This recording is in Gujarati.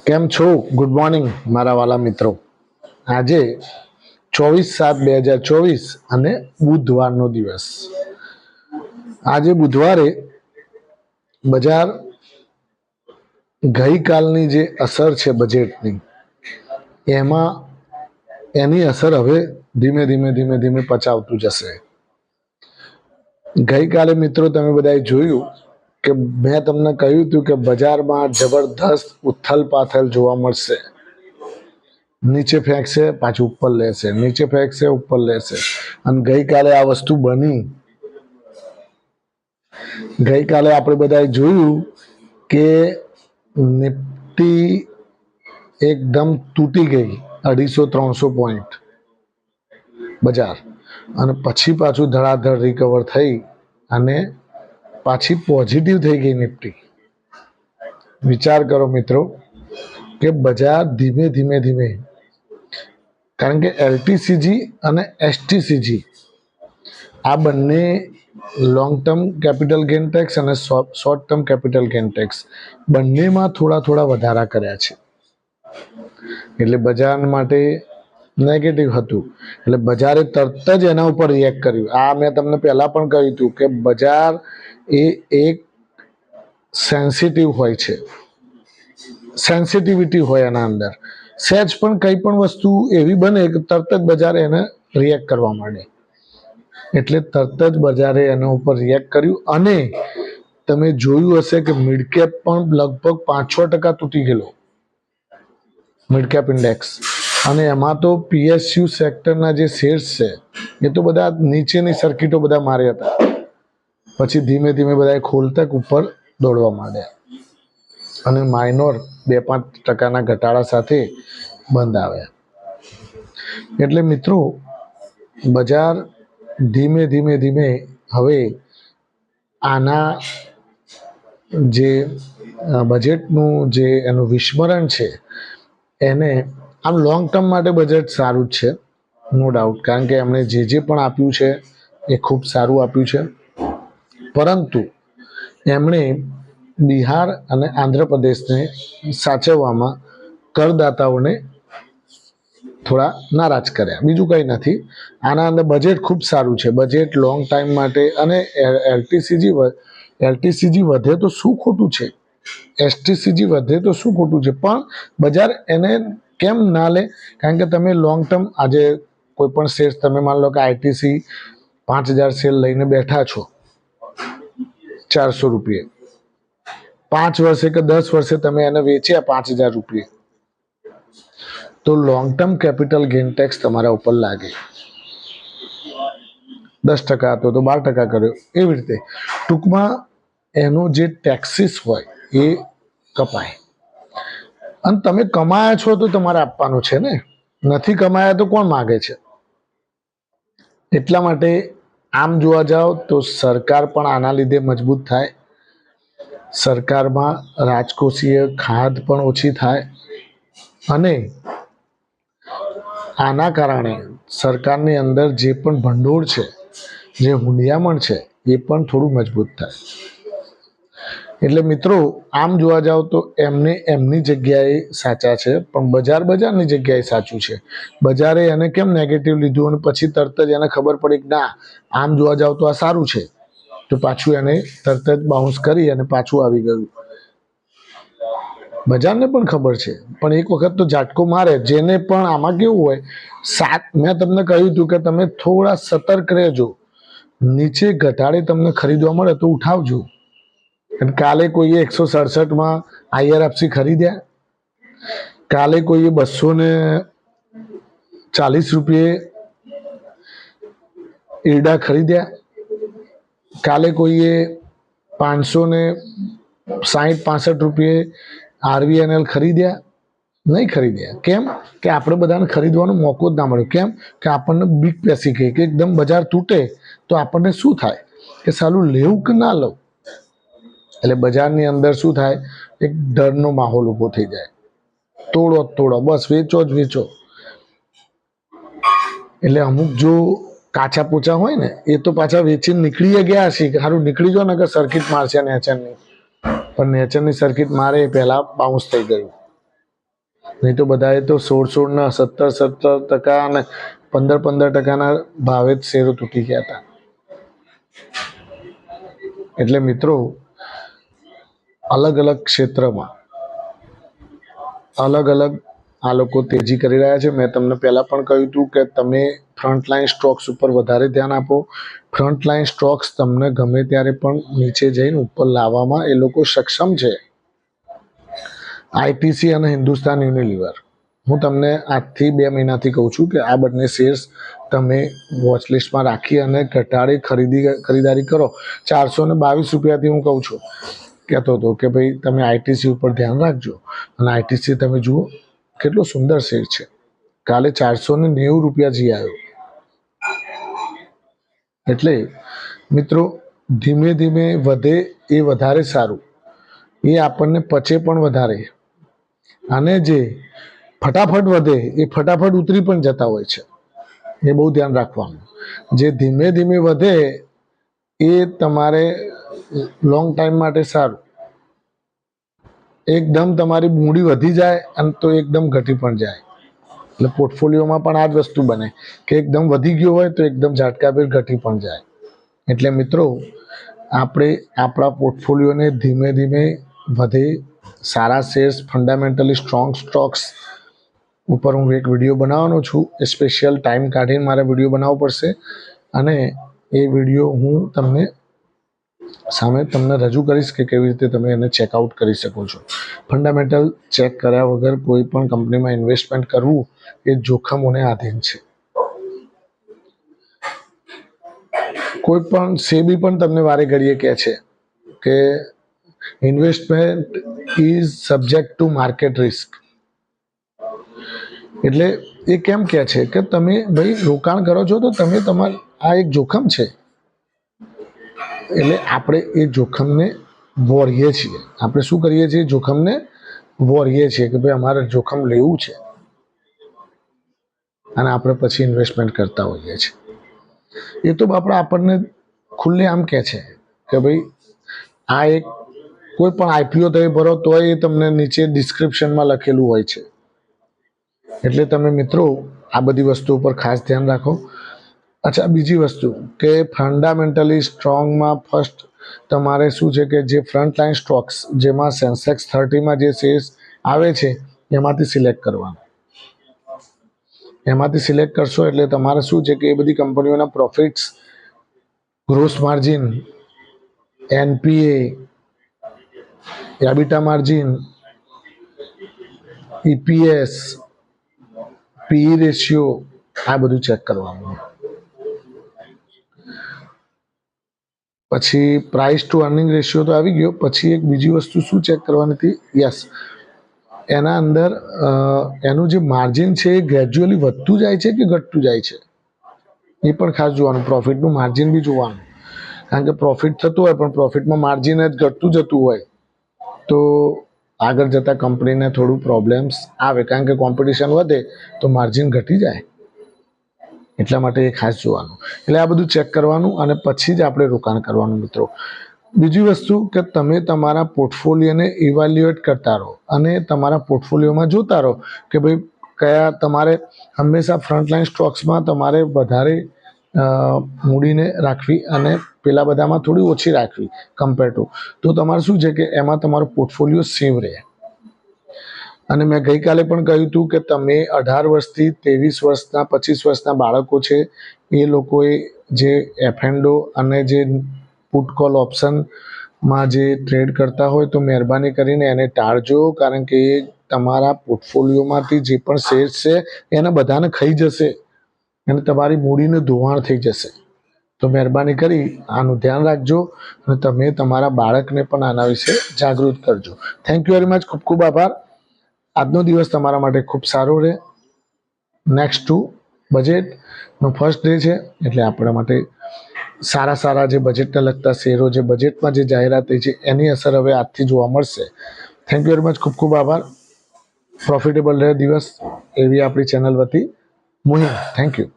કેમ છો? ગુડ મોર્નિંગ મારા વાલા મિત્રો. આજે 24/7/2024 અને બુધવારનો દિવસ. આજે બુધવારે બજાર ગઈકાલની જે અસર છે બજેટની, એની અસર હવે ધીમે ધીમે પચાવતું જશે. ગઈકાલે મિત્રો તમે બધાએ જોયું કે મેં તમને કહ્યું હતું કે બજારમાં જબરદસ્ત ઉથલ પાથલ જોવા મળશે. નીચે ફેંકશે પાછું ઉપર લેશે, નીચે ફેંકશે ઉપર લેશે, અને ગઈકાલે આ વસ્તુ બની. ગઈકાલે આપણે બધાએ જોયું કે નિફ્ટી એકદમ તૂટી ગઈ 250-300 પોઈન્ટ બજાર, અને પછી પાછું ધડાધડ રિકવર થઈ અને પાછી પોઝિટિવ થઈ ગઈ નિફ્ટી. વિચાર કરો મિત્રો કે બજાર ધીમે ધીમે, કારણ કે એલટીસીજી અને એસટીસીજી આ બંને long term capital gain tax અને short term capital gain tax બંનેમાં થોડા વધારા કર્યા છે. એટલે બજાર માટે નેગેટિવ હતું, એટલે બજારે તરત જ એના ઉપર રિએક્ટ કર્યું. આ મેં તમને પહેલા પણ કહ્યું હતું કે બજાર એ એક સેન્સિટિવ હોય છે, સેન્સિટિવિટી હોય એના અંદર. સહેજ પણ કંઈ પણ વસ્તુ એવી બને કે તરત જ બજાર એને રિએક્ટ કરવા માંડે, એટલે તરત જ બજારે એના ઉપર રિએક્ટ કર્યું. અને તમે જોયું હશે કે મિડ કેપ પણ લગભગ 5-6% તૂટી ગયેલો, મિડ કેપ ઇન્ડેક્સ. અને એમાં તો પીએસયુ સેક્ટરના જે શેર્સ છે એ તો બધા નીચેની સર્કિટો બધા માર્યા હતા, પછી ધીમે બધા ખોલતા ઉપર દોડવા માંડ્યા, અને માઇનોર 2-5% ઘટાડા સાથે બંધ આવ્યા. એટલે મિત્રો બજાર ધીમે હવે આના જે બજેટનું જે એનું વિસ્મરણ છે એને, આમ લોંગ ટર્મ માટે બજેટ સારું જ છે, નો ડાઉટ. કારણ કે એમણે જે પણ આપ્યું છે એ ખૂબ સારું આપ્યું છે. પરંતુ એમણે બિહાર અને આંધ્રપ્રદેશને સાચવવામાં કરદાતાઓને થોડા નારાજ કર્યા, બીજું કંઈ નથી. આના અંદર બજેટ ખૂબ સારું છે, બજેટ લોંગ ટાઈમ માટે. અને એલટીસીજી વધે તો શું ખોટું છે, એસટીસીજી વધે તો શું ખોટું છે, પણ બજાર એને કેમ ના લે? કારણ કે તમે લોંગ ટર્મ, આજે કોઈ પણ શેર, તમે માની લો કે આઈટીસી 5000 શેર લઈને બેઠા છો 400 રૂપિયે, 5 વર્ષે કે 10 વર્ષે તમે એને વેચ્યા 5000 રૂપિયે, તો long term capital gain tax તમારા ઉપર લાગે. 10% હતો તો 12% કર્યો, એવી રીતે ટૂંકમાં એનો જે ટેક્સીસ હોય એ કપાય. અને તમે કમાયા છો તો તમારે આપવાનું છે ને, નથી કમાયા તો કોણ માગે છે? એટલા માટે આમ જોવા જાઓ તો સરકાર પણ આના લીધે મજબૂત થાય, સરકારમાં રાજકોષીય ખાધ પણ ઓછી થાય, અને આના કારણે સરકારની અંદર જે પણ ભંડોળ છે, જે હુંડિયામણ છે, એ પણ થોડું મજબૂત થાય. એટલે મિત્રો આમ જોવા જાવ તો એમને એમની જગ્યાએ સાચા છે, પણ બજારની જગ્યાએ સાચું છે. બજારે એને કેમ નેગેટિવ લીધું અને પછી તરત જ એને ખબર પડી કે ના, આમ જોવા જાવ તો આ સારું છે, તો પાછું એને તરત જ બાઉન્સ કરી અને પાછું આવી ગયું. બજારને પણ ખબર છે, પણ એક વખત તો ઝાટકો મારે. જેને પણ આમાં કેવું હોય, મેં તમને કહ્યું હતું કે તમે થોડા સતર્ક રહેજો. નીચે ઘટાડે તમને ખરીદવા મળે તો ઉઠાવજો. કાલે કોઈએ 167માં આઈઆરએફસી ખરીદ્યા, કાલે કોઈએ 240 રૂપિયે ઈરડા ખરીદ્યા, કાલે કોઈએ 560-65 રૂપિયે આરવીએનએલ ખરીદ્યા. નહીં ખરીદ્યા. કેમ કે આપણે બધાને ખરીદવાનો મોકો જ ના મળ્યો. કેમ કે આપણને બીક પેસી ગઈ કે એકદમ બજાર તૂટે તો આપણને શું થાય કે સાલું લેવું કે ના લઉં. એટલે બજારની અંદર શું થાય, એક ડરનો માહોલ ઊભો થઈ જાય. તોડો બસ, વેચો જ વેચો. એટલે અમુક જો કાચા પોચા હોય ને, એ તો પાછા વેચીને નીકળી ગયા હશે કે સારું નીકળી જાઓ ને, કે સર્કિટ મારશે ને એચએનની. પણ નેચરની સર્કિટ મારે એ પહેલાં બાઉન્સ થઈ ગયું. નહીં તો બધાએ તો 16 ને 17% અને 15% ભાવે જ શેરો તૂટી ગયા હતા. એટલે મિત્રો, અલગ અલગ ક્ષેત્રમાં અલગ અલગ આ લોકો તેજી કરી રહ્યા છે. મેં તમને પહેલાં પણ કહ્યું હતું કે તમે ફ્રન્ટલાઇન સ્ટોક્સ ઉપર વધારે ધ્યાન આપો. ફ્રન્ટલાઇન સ્ટોક્સ તમને ગમે ત્યારે પણ નીચે જઈને ઉપર લાવવામાં એ લોકો સક્ષમ છે. આઈટીસી અને હિન્દુસ્તાન યુનિલિવર, હું તમને આજથી 2 મહિનાથી કહું છું કે આ બંને શેર્સ તમે વોચલિસ્ટમાં રાખી અને ઘટાડે ખરીદારી કરો. 422 રૂપિયાથી હું કહું છું, કહેતો હતો કે ભાઈ તમે આઈટીસી ઉપર ધ્યાન રાખજો. અને આઈટીસી તમે જુઓ કેટલો સુંદર શેર છે. કાલે 490 રૂપિયા જઈ આવ્યો. એટલે મિત્રો, ધીમે ધીમે વધે એ વધારે સારું, એ આપણને પચે પણ વધારે. અને જે ફટાફટ વધે એ ફટાફટ ઉતરી પણ જતા હોય છે. એ બહુ ધ્યાન રાખવાનું. જે ધીમે ધીમે વધે એ તમારે લોંગ ટાઈમ માટે સારું. એકદમ તમારી મૂડી વધી જાય અને તો એકદમ ઘટી પણ જાય. એટલે પોર્ટફોલિયોમાં પણ આ જ વસ્તુ બને કે એકદમ વધી ગયો હોય તો એકદમ ઝાટકાભેર ઘટી પણ જાય. એટલે મિત્રો, આપણે આપણા પોર્ટફોલિયોને ધીમે ધીમે વધે સારા શેર્સ, ફંડામેન્ટલી સ્ટ્રોંગ સ્ટોક્સ ઉપર હું એક વિડીયો બનાવવાનો છું. એ સ્પેશિયલ ટાઈમ કાઢીને મારે વિડીયો બનાવવો પડશે અને એ વિડીયો હું તમને સામે રજૂ કરીશ કે કેવી રીતે તમે એને ચેકઆઉટ કરી શકો છો. ફંડામેન્ટલ ચેક કર્યા વગર કોઈ પણ કંપનીમાં ઇન્વેસ્ટમેન્ટ કરવું એ જોખમોને આધીન છે. કોઈ પણ સેબી પણ તમને વારે ઘડીએ કહે છે કે investment is subject to market risk. એટલે એ કેમ કહે છે કે તમે ભાઈ રોકાણ કરો છો તો તમે આ એક જોખમ છે. એટલે આપણે એ જોખમને વોરીએ છીએ. આપણે શું કરીએ છીએ? જોખમને વોરીએ છીએ કે ભાઈ અમારે જોખમ લેવું છે અને આપણે પછી ઇન્વેસ્ટમેન્ટ કરતા હોઈએ છીએ. એ તો આપણને ખુલ્લે આમ કહે છે કે ભાઈ આ એક કોઈ પણ આઈપીઓ તમે ભરો તો એ તમને નીચે ડિસ્ક્રિપ્શનમાં લખેલું હોય છે. એટલે તમે મિત્રો આ બધી વસ્તુ ઉપર ખાસ ધ્યાન રાખો. અચ્છા, બીજી વસ્તુ કે ફંડામેન્ટલી સ્ટ્રોંગમાં ફર્સ્ટ તમારે શું છે કે જે ફ્રન્ટલાઇન સ્ટોક્સ જેમાં સેન્સેક્સ 30માં જે શેર્સ આવે છે એમાંથી સિલેક્ટ કરવાનું. એમાંથી સિલેક્ટ કરશો એટલે તમારે શું છે કે એ બધી કંપનીઓના profits, gross margin, NPA, EBITDA margin, EPS, PE ratio, આ બધું ચેક કરવાનું. પછી પ્રાઇસ ટુ અર્નિંગ રેશિયો તો આવી ગયો. પછી એક બીજી વસ્તુ શું ચેક કરવાની હતી? યસ, એના અંદર એનું જે માર્જિન છે એ ગ્રેજ્યુઅલી વધતું જાય છે કે ઘટતું જાય છે એ પણ ખાસ જોવાનું. પ્રોફિટનું માર્જિન બી જોવાનું. કારણ કે પ્રોફિટ થતું હોય પણ પ્રોફિટમાં માર્જિન જ ઘટતું જતું હોય તો આગળ જતાં કંપનીને થોડું પ્રોબ્લેમ્સ આવે. કારણ કે કોમ્પિટિશન વધે તો માર્જિન ઘટી જાય. એટલા માટે એ ખાસ જોવાનું. એટલે આ બધું ચેક કરવાનું અને પછી જ આપણે રોકાણ કરવાનું મિત્રો. બીજી વસ્તુ કે તમે તમારા પોર્ટફોલિયોને ઇવેલ્યુએટ કરતા રહો અને તમારા પોર્ટફોલિયોમાં જોતા રહો કે ભાઈ કયા તમારે હંમેશા ફ્રન્ટલાઇન સ્ટોક્સમાં તમારે વધારે મૂડીને રાખવી અને પેલા બધામાં થોડી ઓછી રાખવી કમ્પેર ટુ. તો તમારે શું છે કે એમાં તમારો પોર્ટફોલિયો સેવ રહે. અને મેં ગઈકાલે પણ કહ્યું હતું કે તમે 18 વર્ષથી 23 વર્ષના 25 વર્ષના બાળકો છે એ લોકોએ જે એફએનડો અને જે પુટ કોલ ઓપ્શનમાં જે ટ્રેડ કરતા હોય તો મહેરબાની કરીને એને ટાળજો. કારણ કે એ તમારા પોર્ટફોલિયોમાંથી જે પણ શેર્સ છે એને બધાને ખાઈ જશે અને તમારી મૂડીનું ધોવાણ થઈ જશે. તો મહેરબાની કરી આનું ધ્યાન રાખજો અને તમે તમારા બાળકને પણ આના વિશે જાગૃત કરજો. Thank you very much. ખૂબ ખૂબ આભાર. આજનો દિવસ તમારા માટે ખૂબ સારો રહે. નેક્સ્ટ ટુ બજેટનો ફર્સ્ટ ડે છે એટલે આપણા માટે સારા જે બજેટને લગતા શેરો જે બજેટમાં જે જાહેરાત થઈ છે એની અસર હવે આજથી જોવા મળશે. Thank you very much. ખૂબ ખૂબ આભાર. પ્રોફિટેબલ રહે દિવસ એવી આપણી ચેનલ વતી મુહિમ. Thank you.